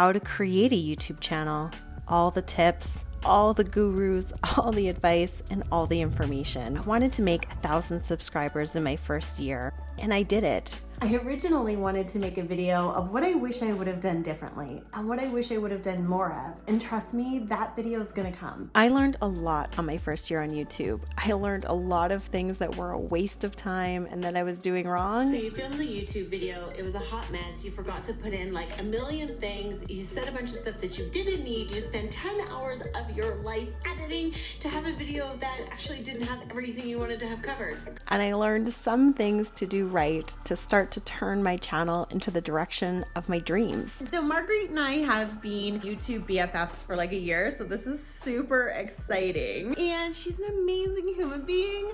how to create a YouTube channel, all the tips, all the gurus, all the advice, and all the information. I wanted to make 1,000 subscribers in my first year, and I did it. I originally wanted to make a video of what I wish I would have done differently and what I wish I would have done more of. And trust me, that video is gonna come. I learned a lot on my first year on YouTube. I learned a lot of things that were a waste of time and that I was doing wrong. So you filmed the YouTube video, it was a hot mess. You forgot to put in like a million things. You said a bunch of stuff that you didn't need. You spent 10 hours of your life editing to have a video that actually didn't have everything you wanted to have covered. And I learned some things to do right to start to turn my channel into the direction of my dreams. So Marguerite and I have been YouTube BFFs for like a year, so this is super exciting. And she's an amazing human being.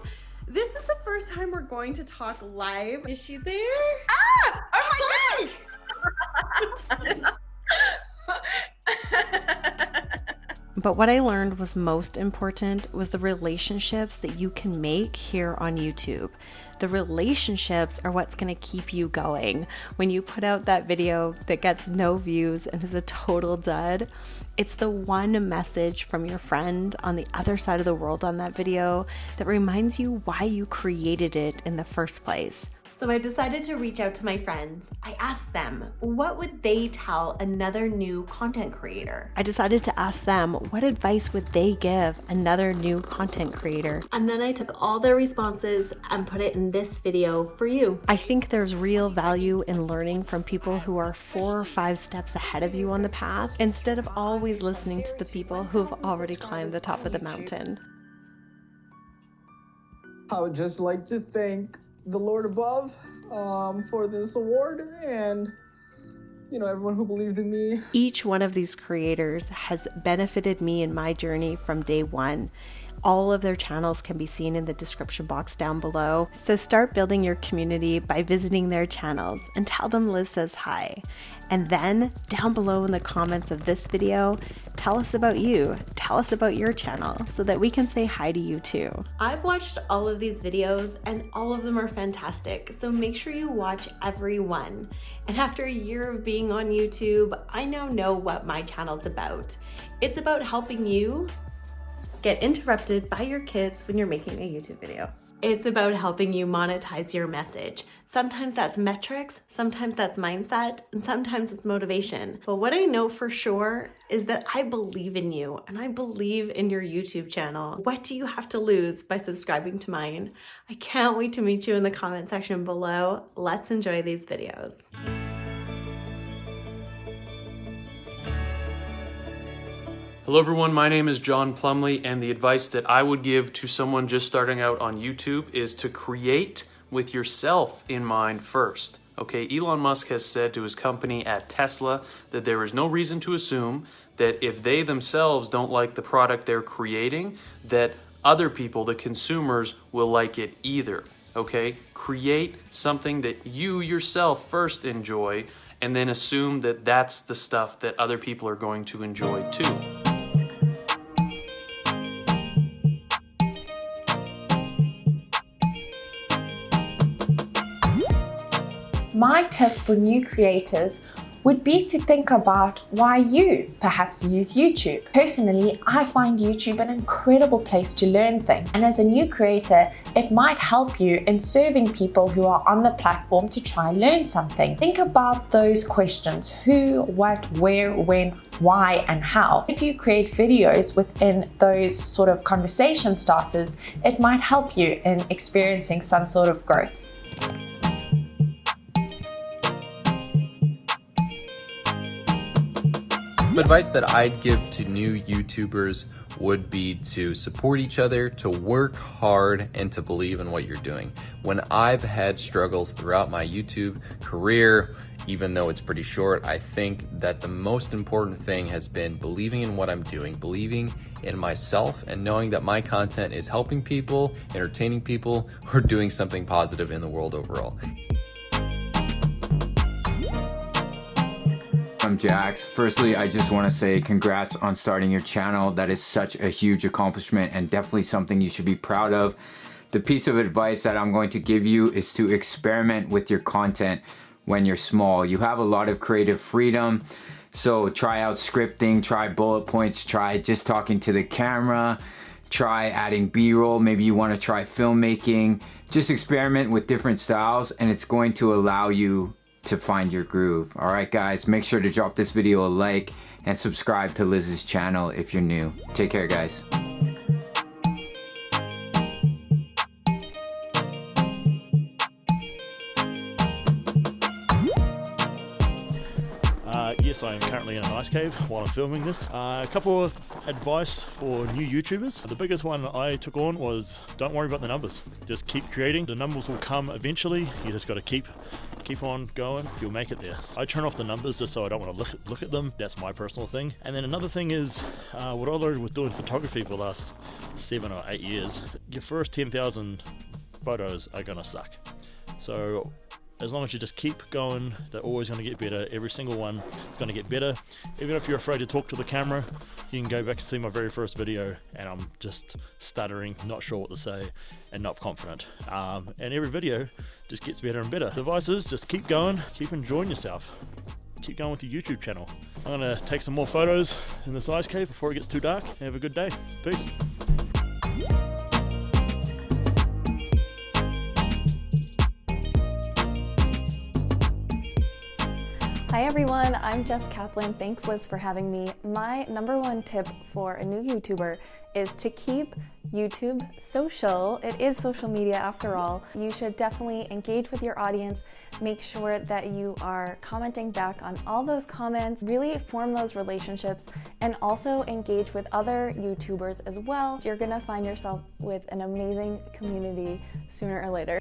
This is the first time we're going to talk live. Is she there? Ah! Oh my gosh! But what I learned was most important was the relationships that you can make here on YouTube. The relationships are what's going to keep you going. When you put out that video that gets no views and is a total dud, it's the one message from your friend on the other side of the world on that video that reminds you why you created it in the first place. So I decided to reach out to my friends. I asked them, what would they tell another new content creator? I decided to ask them, what advice would they give another new content creator? And then I took all their responses and put it in this video for you. I think there's real value in learning from people who are 4 or 5 steps ahead of you on the path, instead of always listening to the people who've already climbed the top of the mountain. I would just like to thank the Lord above for this award, and everyone who believed in me. Each one of these creators has benefited me in my journey from day one. All of their channels can be seen in the description box down below. So start building your community by visiting their channels and tell them Liz says hi. And then down below in the comments of this video, tell us about you. Tell us about your channel so that we can say hi to you too. I've watched all of these videos and all of them are fantastic. So make sure you watch every one. And after a year of being on YouTube, I now know what my channel's about. It's about helping you get interrupted by your kids when you're making a YouTube video. It's about helping you monetize your message. Sometimes that's metrics, sometimes that's mindset, and sometimes it's motivation. But what I know for sure is that I believe in you and I believe in your YouTube channel. What do you have to lose by subscribing to mine? I can't wait to meet you in the comment section below. Let's enjoy these videos. Hello everyone, my name is John Plumley, and the advice that I would give to someone just starting out on YouTube is to create with yourself in mind first. Okay, Elon Musk has said to his company at Tesla that there is no reason to assume that if they themselves don't like the product they're creating, that other people, the consumers, will like it either. Okay, create something that you yourself first enjoy, and then assume that that's the stuff that other people are going to enjoy too. My tip for new creators would be to think about why you perhaps use YouTube. Personally, I find YouTube an incredible place to learn things. And as a new creator, it might help you in serving people who are on the platform to try and learn something. Think about those questions: who, what, where, when, why, and how. If you create videos within those sort of conversation starters, it might help you in experiencing some sort of growth. Some advice that I'd give to new YouTubers would be to support each other, to work hard, and to believe in what you're doing. When I've had struggles throughout my YouTube career, even though it's pretty short, I think that the most important thing has been believing in what I'm doing, believing in myself, and knowing that my content is helping people, entertaining people, or doing something positive in the world overall. I'm Jax. Firstly, I just want to say congrats on starting your channel. That is such a huge accomplishment and definitely something you should be proud of. The piece of advice that I'm going to give you is to experiment with your content when you're small. You have a lot of creative freedom, So try out scripting, try bullet points, try just talking to the camera, try adding B-roll. Maybe you want to try filmmaking. Just experiment with different styles, and it's going to allow you to find your groove. All right, guys, make sure to drop this video a like and subscribe to Liz's channel if you're new. Take care, guys. Yes, I am currently in an ice cave while I'm filming this. A couple of advice for new YouTubers. The biggest one I took on was don't worry about the numbers. Just keep creating. The numbers will come eventually. You just got to keep on going. You'll make it there. I turn off the numbers just so I don't want to look at them. That's my personal thing. And then another thing is what I learned with doing photography for the last 7 or 8 years. Your first 10,000 photos are gonna suck. So as long as you just keep going, they're always going to get better. Every single one is going to get better. Even if you're afraid to talk to the camera, you can go back and see my very first video and I'm just stuttering, not sure what to say and not confident. And every video just gets better and better. The advice is just keep going, keep enjoying yourself. Keep going with your YouTube channel. I'm going to take some more photos in this ice cave before it gets too dark. Have a good day. Peace. Hi everyone, I'm Jess Kaplan. Thanks Liz for having me. My number one tip for a new YouTuber is to keep YouTube social. It is social media after all. You should definitely engage with your audience. Make sure that you are commenting back on all those comments. Really form those relationships and also engage with other YouTubers as well. You're gonna find yourself with an amazing community sooner or later.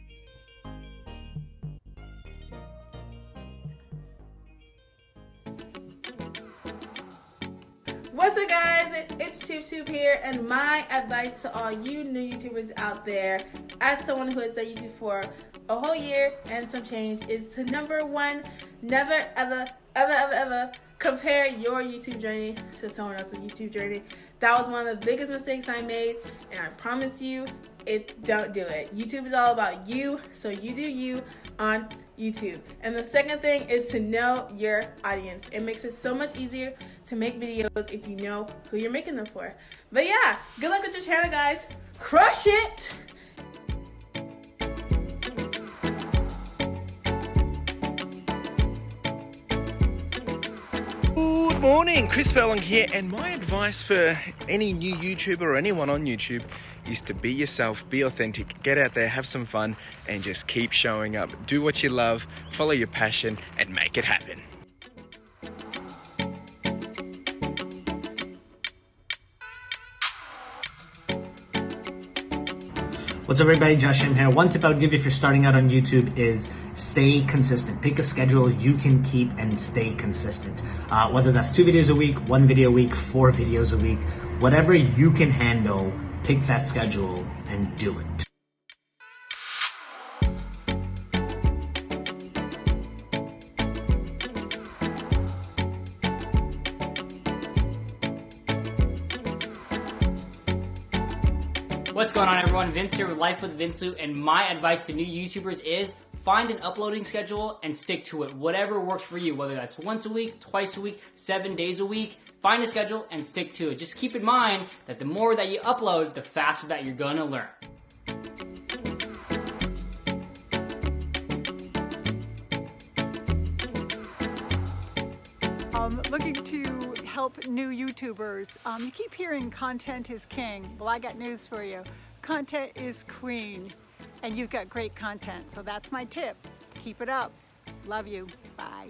What's up guys, it's TubeTube here, and my advice to all you new YouTubers out there, as someone who has done YouTube for a whole year and some change, is to number one, never ever compare your YouTube journey to someone else's YouTube journey. That was one of the biggest mistakes I made, and I promise you, don't do it. YouTube is all about you, so you do you on YouTube. And the second thing is to know your audience. It makes it so much easier to make videos if you know who you're making them for. But yeah, good luck with your channel, guys. Crush it! Good morning, Chris Furlong here, and my advice for any new YouTuber or anyone on YouTube is to be yourself, be authentic, get out there, have some fun, and just keep showing up. Do what you love, follow your passion, and make it happen. What's up everybody, Justin here. One tip I would give you if you're starting out on YouTube is stay consistent. Pick a schedule you can keep and stay consistent. Whether that's 2 videos a week, 1 video a week, 4 videos a week, whatever you can handle, pick that schedule and do it. What's going on everyone, Vince here with Life with Vince Lou, and my advice to new YouTubers is find an uploading schedule and stick to it. Whatever works for you, whether that's once a week, twice a week, 7 days a week, find a schedule and stick to it. Just keep in mind that the more that you upload, the faster that you're gonna learn. Looking to help new YouTubers. You keep hearing content is king. Well, I got news for you. Content is queen, and you've got great content. So that's my tip. Keep it up. Love you. Bye.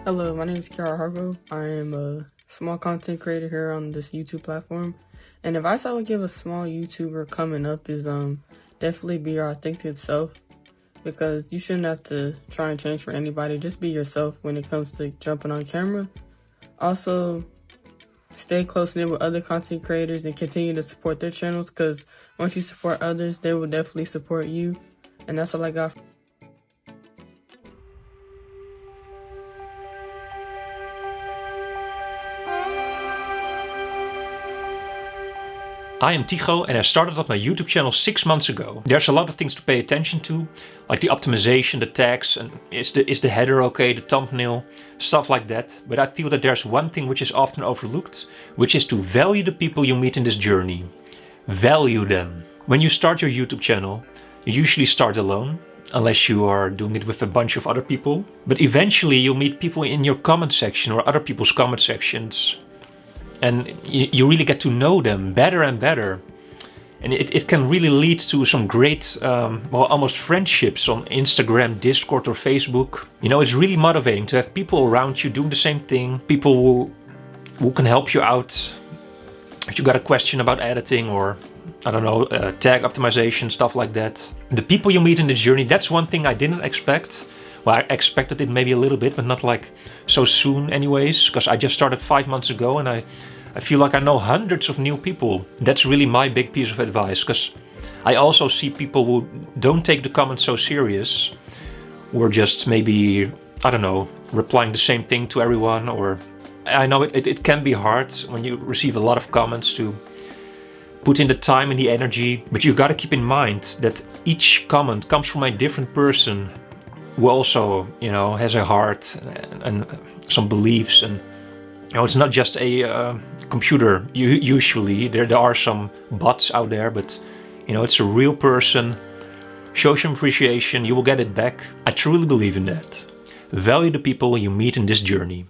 Hello, my name is Kiara Hargrove. I am a small content creator here on this YouTube platform. And the advice I would give a small YouTuber coming up is definitely be your authentic self, because you shouldn't have to try and change for anybody. Just be yourself when it comes to jumping on camera. Also, stay close-knit with other content creators and continue to support their channels, because once you support others, they will definitely support you. And that's all I got. I am Tycho and I started up my YouTube channel 6 months ago. There's a lot of things to pay attention to, like the optimization, the tags, and is the header okay, the thumbnail, stuff like that. But I feel that there's one thing which is often overlooked, which is to value the people you meet in this journey. Value them. When you start your YouTube channel, you usually start alone, unless you are doing it with a bunch of other people. But eventually you'll meet people in your comment section or other people's comment sections. And you really get to know them better and better. And it can really lead to some great, well, almost friendships on Instagram, Discord or Facebook. You know, it's really motivating to have people around you doing the same thing. People who can help you out if you got a question about editing or, I don't know, tag optimization, stuff like that. The people you meet in the journey, that's one thing I didn't expect. Well, I expected it maybe a little bit, but not like so soon anyways, because I just started 5 months ago and I feel like I know hundreds of new people. That's really my big piece of advice, because I also see people who don't take the comments so serious, or just maybe, I don't know, replying the same thing to everyone. Or I know it can be hard when you receive a lot of comments to put in the time and the energy, but you got to keep in mind that each comment comes from a different person who also, you know, has a heart and some beliefs. And you know, it's not just a computer. Usually there are some bots out there, but you know, it's a real person. Show some appreciation, you will get it back. I truly believe in that. Value the people you meet in this journey.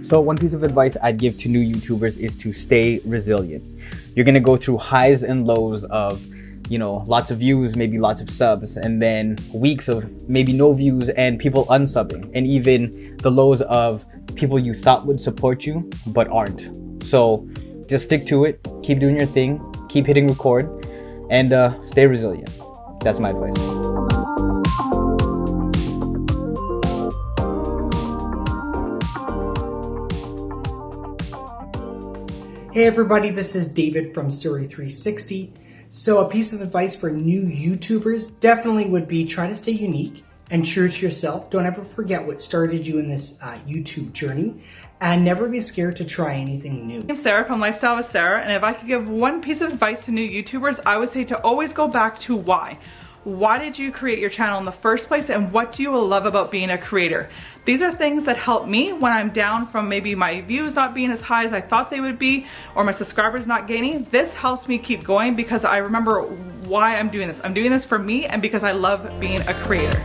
So one piece of advice I'd give to new YouTubers is to stay resilient. You're gonna go through highs and lows of, you know, lots of views, maybe lots of subs, and then weeks of maybe no views and people unsubbing, and even the lows of people you thought would support you but aren't. So just stick to it, keep doing your thing, keep hitting record, and stay resilient. That's my advice. Hey everybody, this is David from Surrey 360. So a piece of advice for new YouTubers definitely would be try to stay unique and true to yourself. Don't ever forget what started you in this YouTube journey, and never be scared to try anything new. I'm Sarah from Lifestyle with Sarah, and if I could give one piece of advice to new YouTubers, I would say to always go back to why. Why did you create your channel in the first place, and what do you love about being a creator? These are things that help me when I'm down from maybe my views not being as high as I thought they would be, or my subscribers not gaining. This helps me keep going because I remember why I'm doing this. I'm doing this for me and because I love being a creator.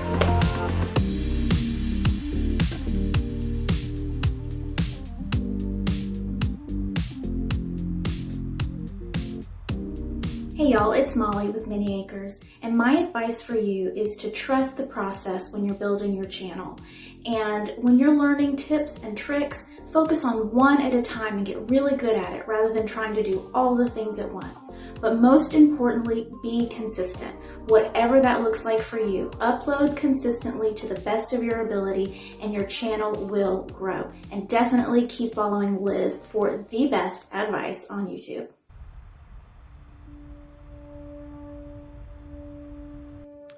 Hey y'all, it's Molly with Mini Acres, and my advice for you is to trust the process when you're building your channel. And when you're learning tips and tricks, focus on one at a time and get really good at it rather than trying to do all the things at once. But most importantly, be consistent. Whatever that looks like for you, upload consistently to the best of your ability and your channel will grow. And definitely keep following Liz for the best advice on YouTube.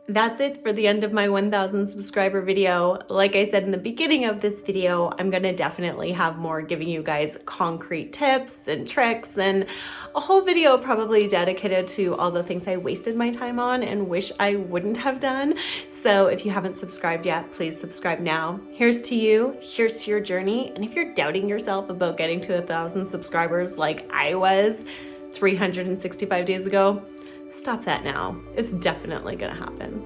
That's it for the end of my 1,000 subscriber video. Like I said in the beginning of this video, I'm gonna definitely have more giving you guys concrete tips and tricks, and a whole video probably dedicated to all the things I wasted my time on and wish I wouldn't have done. So if you haven't subscribed yet, please subscribe now. Here's to you, here's to your journey. And if you're doubting yourself about getting to 1,000 subscribers like I was 365 days ago, stop that now. It's definitely gonna happen.